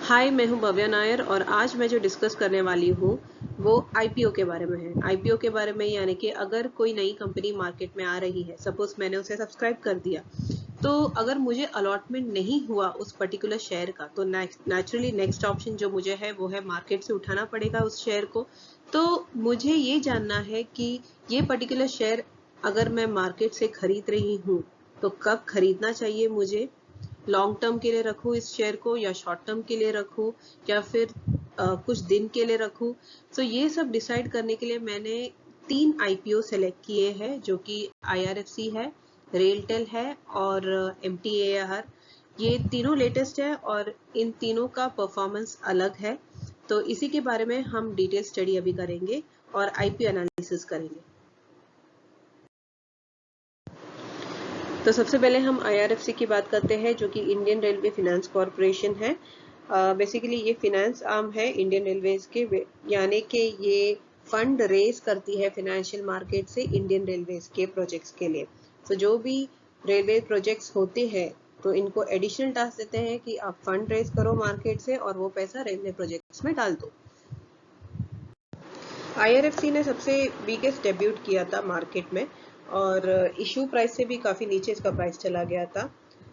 हाय, मैं हूं भव्या नायर और आज मैं जो डिस्कस करने वाली हूं वो आईपीओ के बारे में है। आईपीओ के बारे में यानी कि अगर कोई नई कंपनी मार्केट में आ रही है, सपोज मैंने उसे सब्सक्राइब कर दिया, तो अगर मुझे अलॉटमेंट नहीं हुआ उस पर्टिकुलर शेयर का, तो नेचुरली नेक्स्ट ऑप्शन जो मुझे है वो है मार्केट से उठाना पड़ेगा उस शेयर को। तो मुझे ये जानना है कि ये पर्टिकुलर शेयर अगर मैं मार्केट से खरीद रही हूँ तो कब खरीदना चाहिए मुझे, लॉन्ग टर्म के लिए रखूं इस शेयर को या शॉर्ट टर्म के लिए रखूं या फिर कुछ दिन के लिए रखूं। तो ये सब डिसाइड करने के लिए मैंने 3 आईपीओ सेलेक्ट किए हैं, जो कि आईआरएफसी है, रेलटेल है और एमटीएआर। ये तीनों लेटेस्ट है और इन तीनों का परफॉर्मेंस अलग है। तो इसी के बारे में हम डिटेल स्टडी अभी करेंगे और आईपीओ एनालिसिस करेंगे। तो सबसे पहले हम आईआरएफसी की बात करते हैं, जो कि इंडियन रेलवे फाइनेंस कॉरपोरेशन है। बेसिकली ये फिनेंस आर्म है इंडियन रेलवेज के, यानी कि ये फंड रेज करती है फाइनेंशियल मार्केट से इंडियन रेलवेज के प्रोजेक्ट्स के लिए। तो जो भी रेलवे प्रोजेक्ट्स होते हैं तो इनको एडिशनल टास्क देते हैं कि आप फंड रेज करो मार्केट से और वो पैसा रेलवे प्रोजेक्ट्स में डाल दो। आईआरएफसी ने सबसे वीकेस्ट डेब्यूट किया था मार्केट में और इशू प्राइस से भी काफ़ी नीचे इसका प्राइस चला गया था।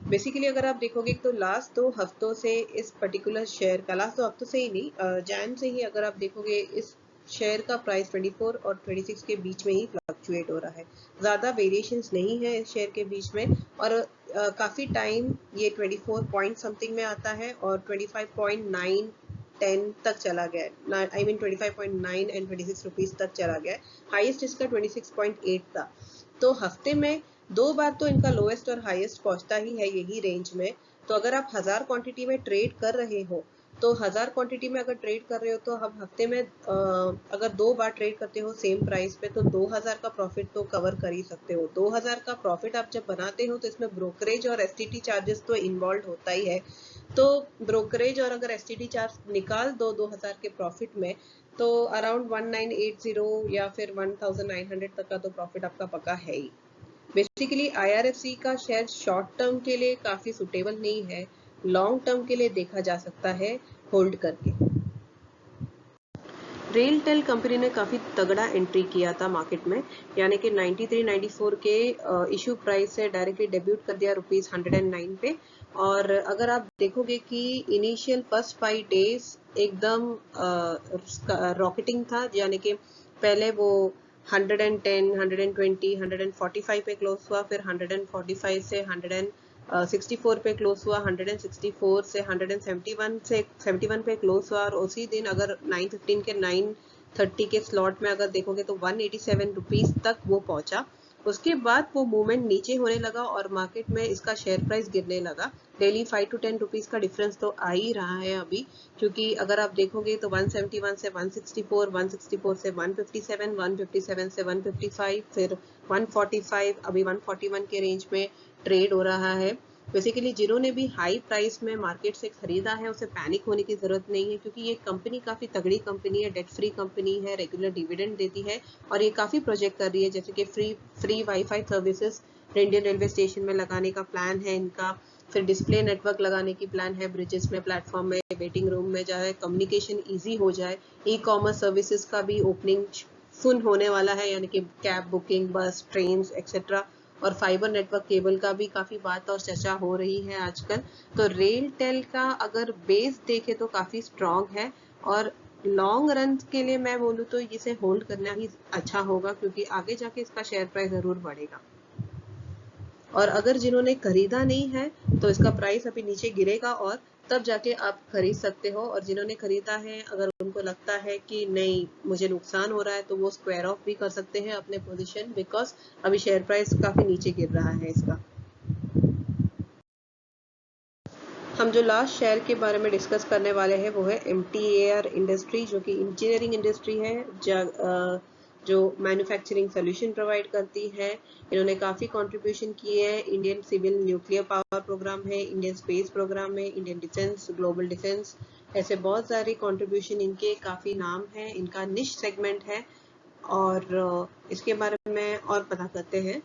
बेसिकली अगर आप देखोगे तो लास्ट 2 हफ्तों से इस पर्टिकुलर शेयर का, लास्ट 2 हफ्तों से ही नहीं, जैन से ही अगर आप देखोगे इस शेयर का प्राइस 24 और 26 के बीच में ही फ्लक्चुएट हो रहा है। ज़्यादा वेरिएशंस नहीं है इस शेयर के बीच में और काफ़ी टाइम ये 24 पॉइंट समथिंग में आता है और 25.9 10 तक चला गया, आई मीन 25.9 एंड 26 रुपीज तक चला गया। हाईएस्ट इसका 26.8 था। तो हफ्ते में 2 बार तो इनका लोएस्ट और हाईएस्ट पहुंचता ही है यही रेंज में। तो अगर आप 1000 क्वांटिटी में ट्रेड कर रहे हो तो 1000 क्वांटिटी में अगर ट्रेड कर रहे हो तो हम हफ्ते में अगर 2 बार ट्रेड करते हो सेम प्राइस पे तो 2000 का प्रॉफिट तो कवर कर ही सकते हो। 2000 का प्रॉफिट आप जब बनाते हो तो इसमें ब्रोकरेज और एसटीटी चार्जेस तो इन्वॉल्व होता ही है। तो ब्रोकरेज और अगर एसटीडी चार्ज निकाल दो 2000 के प्रॉफिट में तो अराउंड 1980 या फिर 1900 तक का तो प्रॉफिट आपका पक्का है ही। बेसिकली आईआरएफसी का शेयर शॉर्ट टर्म के लिए काफी सुटेबल नहीं है, लॉन्ग टर्म के लिए देखा जा सकता है होल्ड करके। रेलटेल कंपनी ने काफ़ी तगड़ा एंट्री किया था मार्केट में, यानी कि 93-94 के इशू प्राइस से डायरेक्टली डेब्यूट कर दिया ₹109 पे। और अगर आप देखोगे कि इनिशियल फर्स्ट 5 डेज एकदम रॉकेटिंग था, यानी कि पहले वो 110, 120, 145 पे क्लोज हुआ, फिर 145 से 164 पे क्लोज हुआ, 164 से 171 पे क्लोज हुआ और उसी दिन अगर 9:15 के 9:30 के स्लॉट में अगर देखोगे तो 187 रुपीज तक वो पहुंचा। उसके बाद वो मूवमेंट नीचे होने लगा और मार्केट में इसका शेयर प्राइस गिरने लगा। डेली 5 to 10 रुपीज का डिफरेंस तो आ ही रहा है अभी, क्योंकि अगर आप देखोगे तो 171 से 164, 164 से 157, 157 से 155, फिर 145, अभी 141 के रेंज में ट्रेड हो रहा है। बेसिकली जिन्होंने भी हाई प्राइस में मार्केट से खरीदा है उसे पैनिक होने की जरूरत नहीं है, क्योंकि ये कंपनी काफी तगड़ी कंपनी है, डेट फ्री कंपनी है, रेगुलर डिविडेंड देती है और ये काफी प्रोजेक्ट कर रही है, जैसे कि free wifi services Indian railway station में लगाने का प्लान है इनका, फिर डिस्प्ले नेटवर्क लगाने की प्लान है ब्रिजेस में, प्लेटफॉर्म में, वेटिंग रूम में, जहाँ कम्युनिकेशन ईजी हो जाए। ई कॉमर्स सर्विसेज का भी ओपनिंग सुन होने वाला है, यानी कि कैब बुकिंग, बस, ट्रेन एक्सेट्रा, और फाइबर नेटवर्क केबल का भी काफी बात और चर्चा हो रही है आजकल। तो रेल टेल का अगर बेस देखे तो काफी स्ट्रॉन्ग है और लॉन्ग रन के लिए मैं बोलूँ तो इसे होल्ड करना ही अच्छा होगा, क्योंकि आगे जाके इसका शेयर प्राइस जरूर बढ़ेगा। और अगर जिन्होंने खरीदा नहीं है तो इसका प्राइस अभी नीचे गिरेगा और तब जाके आप खरीद सकते हो, और जिन्होंने खरीदा है अगर उनको लगता है कि नहीं मुझे नुकसान हो रहा है तो वो स्क्वायर ऑफ भी कर सकते हैं अपने पोजीशन, बिकॉज अभी शेयर प्राइस काफी नीचे गिर रहा है इसका। हम जो लास्ट शेयर के बारे में डिस्कस करने वाले हैं वो है एमटीएआर इंडस्ट्री, जो कि इंजीनियरिंग इंडस्ट्री है, जो मैन्युफैक्चरिंग सोल्यूशन प्रोवाइड करती है। इन्होंने काफ़ी कंट्रीब्यूशन किए हैं, Indian civil nuclear power programme है, इंडियन स्पेस प्रोग्राम है, इंडियन डिफेंस, ग्लोबल डिफेंस, ऐसे बहुत सारे कंट्रीब्यूशन इनके काफ़ी नाम है, इनका निश सेगमेंट है। और इसके बारे में और पता करते हैं।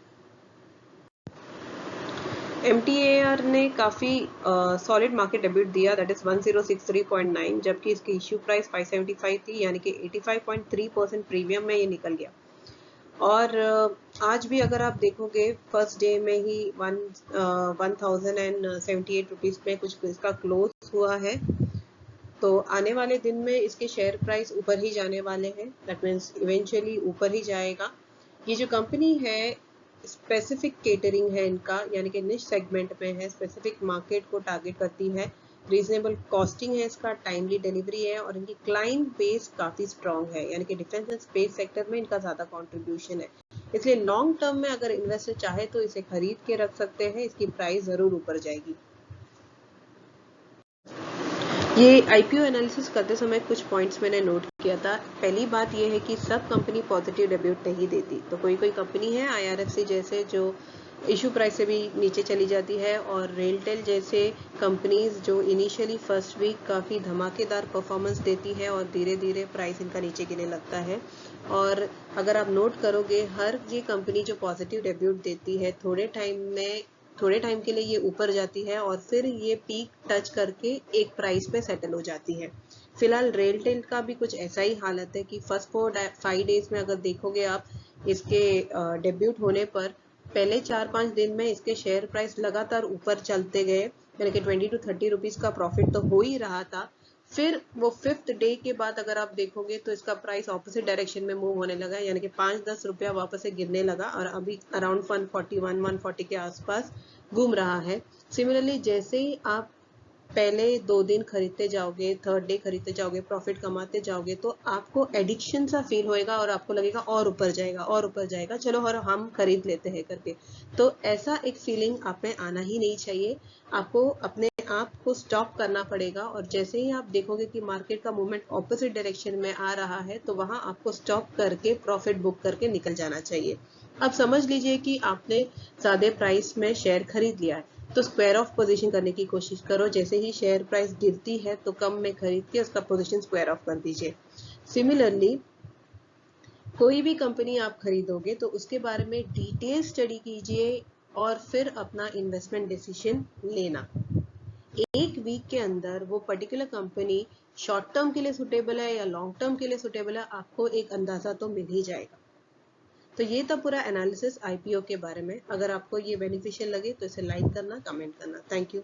MTAR ने काफी सॉलिड मार्केट डेब्यूट दिया, दैट इज 1063.9, जबकि इसकी इश्यू प्राइस 575 थी, यानी कि 85.3% प्रीमियम में ये निकल गया। और आज भी अगर आप देखोगे फर्स्ट डे में ही 1078 रुपीज में कुछ इसका क्लोज हुआ है। तो आने वाले दिन में इसके शेयर प्राइस ऊपर ही जाने वाले हैं, दैट मीन्स इवेंचुअली ऊपर ही जाएगा। ये जो कंपनी है स्पेसिफिक केटरिंग है इनका, यानी कि निश सेगमेंट में है, स्पेसिफिक मार्केट को टारगेट करती है, रीजनेबल कॉस्टिंग है इसका, टाइमली डिलीवरी है और इनकी क्लाइंट बेस काफी स्ट्रॉन्ग है, यानी कि डिफेंस एंड स्पेस सेक्टर में इनका ज्यादा कंट्रीब्यूशन है। इसलिए लॉन्ग टर्म में अगर इन्वेस्टर चाहे तो इसे खरीद के रख सकते हैं, इसकी प्राइस जरूर ऊपर जाएगी। ये आईपीओ एनालिसिस करते समय कुछ पॉइंट्स मैंने नोट किया था। पहली बात ये है कि सब कंपनी पॉजिटिव डेब्यूट नहीं देती, तो कोई कोई कंपनी है आईआरएफसी जैसे जो इशू प्राइस से भी नीचे चली जाती है, और रेलटेल जैसे कंपनीज जो इनिशियली फर्स्ट वीक काफ़ी धमाकेदार परफॉर्मेंस देती है और धीरे धीरे प्राइस इनका नीचे गिरने लगता है। और अगर आप नोट करोगे हर ये कंपनी जो पॉजिटिव डेब्यूट देती है थोड़े टाइम के लिए ये ऊपर जाती है और फिर ये पीक टच करके एक प्राइस पे सेटल हो जाती है। फिलहाल रेलटेल का भी कुछ ऐसा ही हालत है कि फर्स्ट 4-5 डेज में अगर देखोगे आप इसके डेब्यूट होने पर पहले 4-5 दिन में इसके शेयर प्राइस लगातार ऊपर चलते गए, यानी कि 20 to 30 रुपीज का प्रॉफिट तो हो ही रहा था। फिर वो 5th डे के बाद अगर आप देखोगे तो इसका प्राइस ऑपोजिट डायरेक्शन में मूव होने लगा, यानी कि 5-10 रुपया वापस से गिरने लगा और अभी अराउंड 140 के आसपास घूम रहा है। सिमिलरली जैसे ही आप पहले 2 दिन खरीदते जाओगे, 3rd डे खरीदते जाओगे, प्रॉफिट कमाते जाओगे, तो आपको एडिक्शन सा फील होएगा और आपको लगेगा और ऊपर जाएगा और ऊपर जाएगा, चलो और हम खरीद लेते हैं करके। तो ऐसा एक फीलिंग आप में आना ही नहीं चाहिए। आपको अपने आप को स्टॉप करना पड़ेगा और जैसे ही आप देखोगे कि मार्केट का मूवमेंट ऑपोजिट डायरेक्शन में आ रहा है तो वहां आपको स्टॉप करके प्रॉफिट बुक करके निकल जाना चाहिए। अब समझ लीजिए कि आपने ज्यादा प्राइस में शेयर खरीद लिया है, तो स्क्वायर ऑफ पोजीशन करने की कोशिश करो। जैसे ही शेयर प्राइस गिरती है तो कम में खरीद के उसका पोजीशन स्क्वायर ऑफ कर दीजिए। सिमिलरली कोई भी कंपनी आप खरीदोगे तो उसके बारे में डिटेल स्टडी कीजिए और फिर अपना इन्वेस्टमेंट डिसीजन लेना। एक वीक के अंदर वो पर्टिकुलर कंपनी शॉर्ट टर्म के लिए सुटेबल है या लॉन्ग टर्म के लिए सुटेबल है, आपको एक अंदाजा तो मिल ही जाएगा। तो ये था पूरा एनालिसिस आईपीओ के बारे में। अगर आपको ये बेनिफिशियल लगे तो इसे लाइक करना, कमेंट करना। Thank you.